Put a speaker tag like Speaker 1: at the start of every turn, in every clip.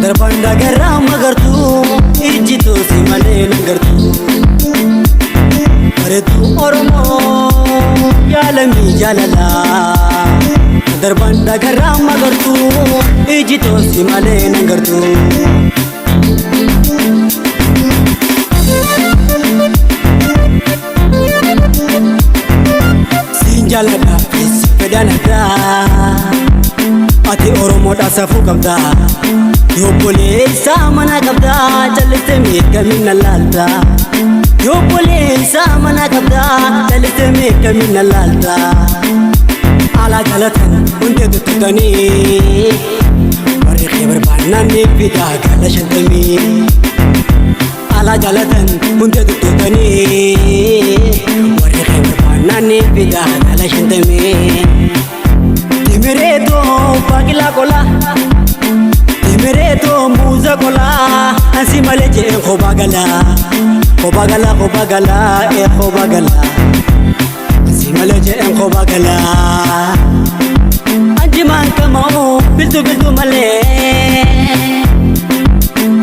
Speaker 1: darbanda garraa magartuu ijjitoo si malee nagartuu bareedduu Oromoo yaalamii jaalalaa darbanda garraa magartuu ijjitoo si malee nagartuu Sinjalada fedhanada ati Oromoo dhaasafuu qabda yobboleessa mana qabda jaliste meeqamina laalta yobboleessa mana qabda jaliste meeqamina laalta ala galatan hundee duttutanii warri barbaannanii fidaa gala shantamii ala galatan hundee duttutanii warri barbaannanii fidaa gala shantamii Timereto bagila kola Timereto muza kola Ansi maleje khobagala Khobagala khobagala khobagala Ansi maleje khobagala Anjiman kamao bildu bildu male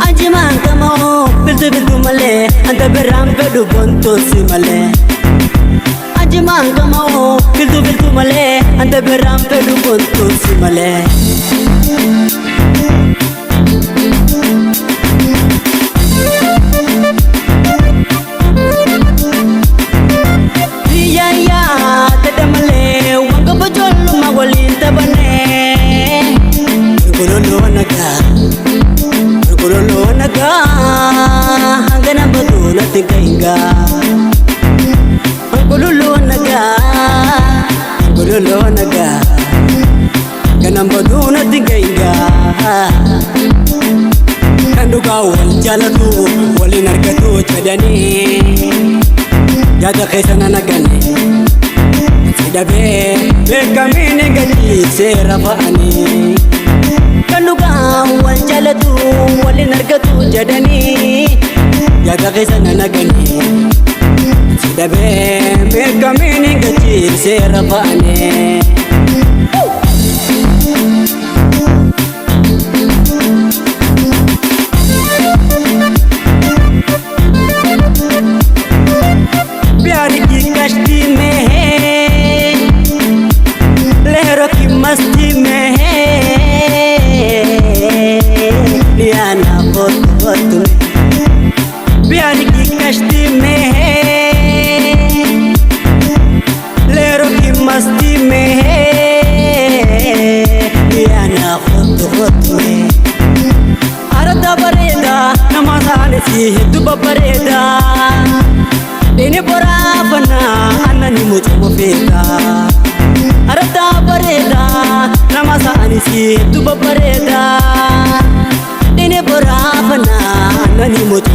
Speaker 1: Anjiman kamao bildu bildu male Anta beram bedu bonto si male Anjiman kamao bildu bildu male Anta beram bedu bonto si male Iya ya tada male wanga bajolu magwalin tabane Gulolo naga hangana baduna tingkainga Gulolo naga ganam baduna tingkainga Kanduga wal jalatu walin argatu chadani Jada khaisana nagane Sidabe bekamine gadi serafani Kanduga wal jalatu walin argatu chadani Jada khaisana nagane Sidabe bekamine gadi serafani कश्ती में है लहरों की मस्ती में है लियाना बहुत में प्यार की कश्ती में है लहरों की मस्ती में है लियाना बहुत में अरदा बरेदा नमाज़ान सी दुबा बरेदा Ini borafana anani mutu mufika Arada bareda namasa anisi tuba bareda Ini borafana anani mutu